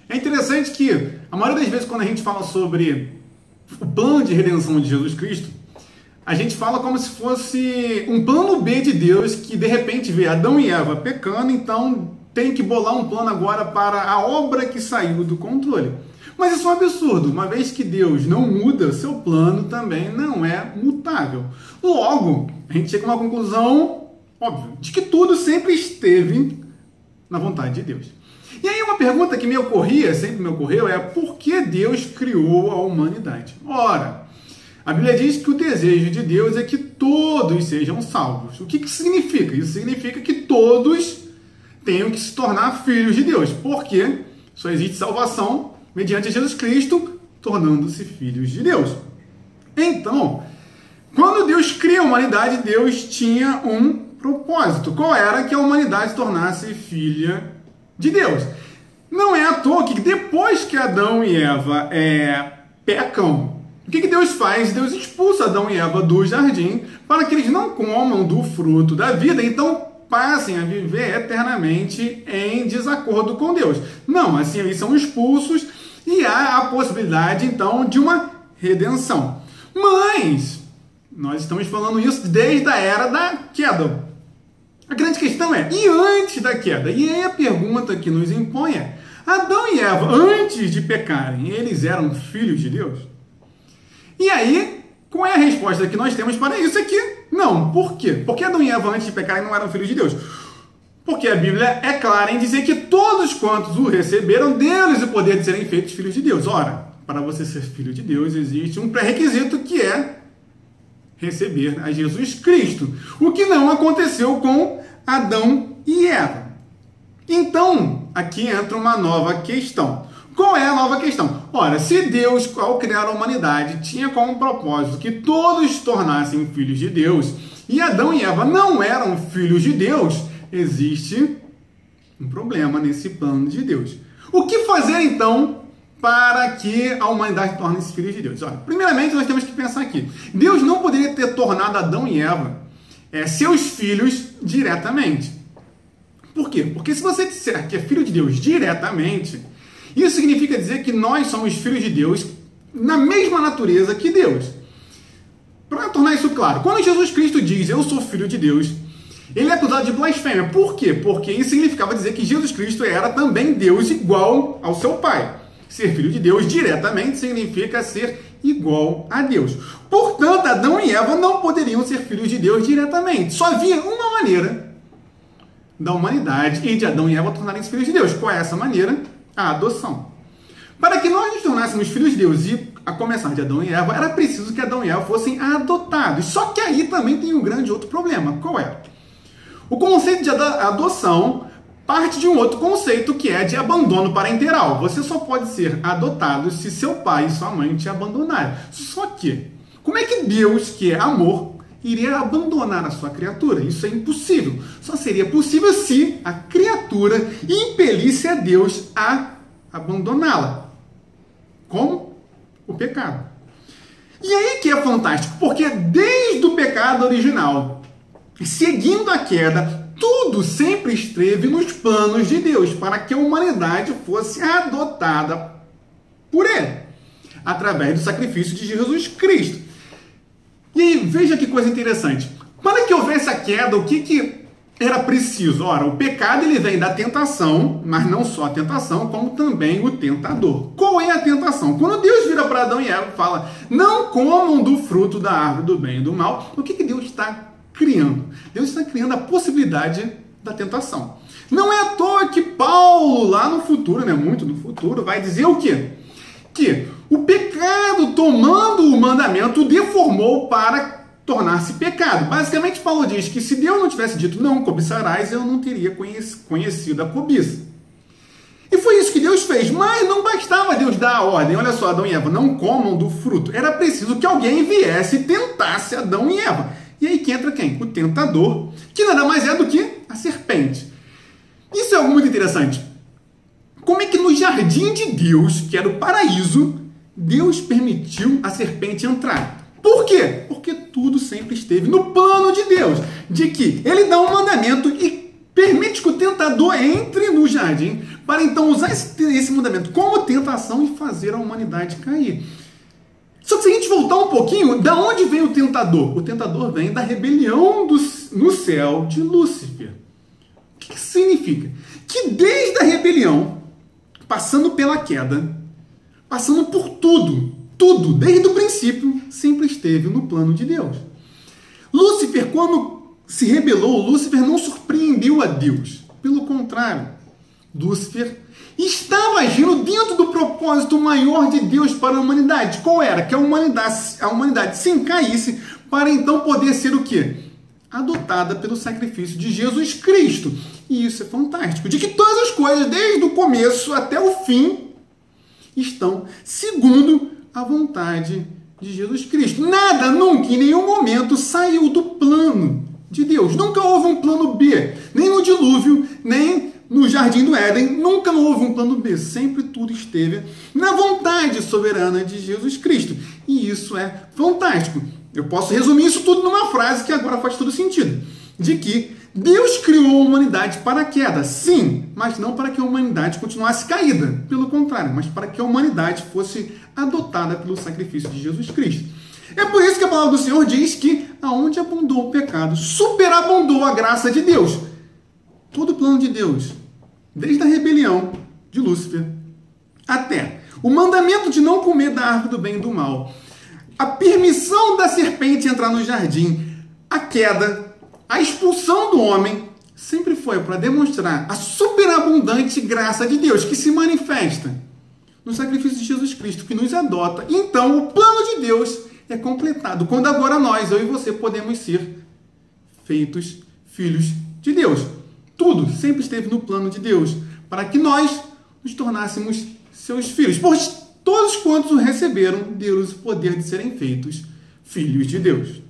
É interessante que a maioria das vezes quando a gente fala sobre o plano de redenção de Jesus Cristo, a gente fala como se fosse um plano B de Deus que de repente vê Adão e Eva pecando, então tem que bolar um plano agora para a obra que saiu do controle. Mas isso é um absurdo, uma vez que Deus não muda, seu plano também não é mutável. Logo, a gente chega a uma conclusão óbvia, de que tudo sempre esteve na vontade de Deus. E aí uma pergunta que sempre me ocorreu, é por que Deus criou a humanidade? Ora, a Bíblia diz que o desejo de Deus é que todos sejam salvos. O que isso significa? Isso significa que todos tenham que se tornar filhos de Deus, porque só existe salvação mediante Jesus Cristo, tornando-se filhos de Deus. Então, quando Deus cria a humanidade, Deus tinha um propósito. Qual era? Que a humanidade se tornasse filha de Deus. Não é à toa que depois que Adão e Eva pecam, o que Deus faz? Deus expulsa Adão e Eva do jardim para que eles não comam do fruto da vida, então passem a viver eternamente em desacordo com Deus. Não, assim eles são expulsos e há a possibilidade então de uma redenção. Mas nós estamos falando isso desde a era da queda. A grande questão é, e antes da queda? E aí a pergunta que nos impõe é, Adão e Eva, antes de pecarem, eles eram filhos de Deus? E aí, qual é a resposta que nós temos para isso aqui? Não. Por quê? Porque Adão e Eva, antes de pecarem, não eram filhos de Deus. Porque a Bíblia é clara em dizer que todos quantos o receberam, deu-lhes o poder de serem feitos filhos de Deus. Ora, para você ser filho de Deus, existe um pré-requisito que é receber a Jesus Cristo. O que não aconteceu com Adão e Eva. Então, aqui entra uma nova questão. Qual é a nova questão? Ora, se Deus, ao criar a humanidade, tinha como propósito que todos se tornassem filhos de Deus, e Adão e Eva não eram filhos de Deus, existe um problema nesse plano de Deus. O que fazer, então, para que a humanidade torne-se filhos de Deus? Olha, primeiramente, nós temos que pensar aqui. Deus não poderia ter tornado Adão e Eva seus filhos diretamente. Por quê? Porque se você disser que é filho de Deus diretamente, isso significa dizer que nós somos filhos de Deus na mesma natureza que Deus. Para tornar isso claro, quando Jesus Cristo diz, eu sou filho de Deus, ele é acusado de blasfêmia. Por quê? Porque isso significava dizer que Jesus Cristo era também Deus igual ao seu Pai. Ser filho de Deus diretamente significa ser igual a Deus. Portanto, Adão e Eva não poderiam ser filhos de Deus diretamente. Só havia uma maneira da humanidade e de Adão e Eva tornarem-se filhos de Deus. Qual é essa maneira? A adoção. Para que nós nos tornássemos filhos de Deus, e a começar de Adão e Eva, era preciso que Adão e Eva fossem adotados. Só que aí também tem um grande outro problema. Qual é? O conceito de adoção parte de um outro conceito que é de abandono parenteral. Você só pode ser adotado se seu pai e sua mãe te abandonarem. Só que, como é que Deus, que é amor, iria abandonar a sua criatura? Isso é impossível. Só seria possível se a criatura impelisse a Deus a abandoná-la. Como? O pecado. E aí que é fantástico, porque desde o pecado original, seguindo a queda, tudo sempre esteve nos planos de Deus para que a humanidade fosse adotada por Ele, através do sacrifício de Jesus Cristo. E aí, veja que coisa interessante. Para que houvesse a queda, o que era preciso? Ora, o pecado ele vem da tentação, mas não só a tentação, como também o tentador. Qual é a tentação? Quando Deus vira para Adão e Eva e fala, não comam do fruto da árvore do bem e do mal, o que Deus está criando? Deus está criando a possibilidade da tentação. Não é à toa que Paulo, lá no futuro, muito no futuro, vai dizer o quê? Que o pecado, tomando o mandamento, o deformou para tornar-se pecado. Basicamente, Paulo diz que se Deus não tivesse dito não cobiçarás, eu não teria conhecido a cobiça. E foi isso que Deus fez. Mas não bastava Deus dar a ordem. Olha só, Adão e Eva, não comam do fruto. Era preciso que alguém viesse e tentasse Adão e Eva. E aí que entra quem? O tentador, que nada mais é do que a serpente. Isso é algo muito interessante. Como é que no jardim de Deus, que era o paraíso, Deus permitiu a serpente entrar? Por quê? Porque tudo sempre esteve no plano de Deus, de que Ele dá um mandamento e permite que o tentador entre no jardim para então usar esse mandamento como tentação e fazer a humanidade cair. Só que se a gente voltar um pouquinho, da onde vem o tentador? O tentador vem da rebelião no céu de Lúcifer. O que significa? Que desde a rebelião, passando pela queda, passando por tudo, desde o princípio, sempre esteve no plano de Deus. Lúcifer, quando se rebelou, Lúcifer não surpreendeu a Deus. Pelo contrário, Lúcifer estava agindo dentro do propósito maior de Deus para a humanidade. Qual era? Que a humanidade sim caísse para então poder ser o quê? Adotada pelo sacrifício de Jesus Cristo. E isso é fantástico. De que todas as coisas, desde o começo até o fim, estão segundo a vontade de Jesus Cristo. Nada, nunca, em nenhum momento, saiu do plano de Deus. Nunca houve um plano B. Nem no dilúvio, nem no Jardim do Éden. Nunca houve um plano B. Sempre tudo esteve na vontade soberana de Jesus Cristo. E isso é fantástico. Eu posso resumir isso tudo numa frase que agora faz todo sentido. De que Deus criou a humanidade para a queda, sim, mas não para que a humanidade continuasse caída. Pelo contrário, mas para que a humanidade fosse adotada pelo sacrifício de Jesus Cristo. É por isso que a palavra do Senhor diz que aonde abundou o pecado, superabundou a graça de Deus. Todo o plano de Deus, desde a rebelião de Lúcifer até o mandamento de não comer da árvore do bem e do mal, a permissão da serpente entrar no jardim, a queda, a expulsão do homem, sempre foi para demonstrar a superabundante graça de Deus que se manifesta no sacrifício de Jesus Cristo, que nos adota. Então, o plano de Deus é completado, quando agora nós, eu e você, podemos ser feitos filhos de Deus. Tudo sempre esteve no plano de Deus, para que nós nos tornássemos seus filhos. Pois todos quantos o receberam, deu-lhes o poder de serem feitos filhos de Deus.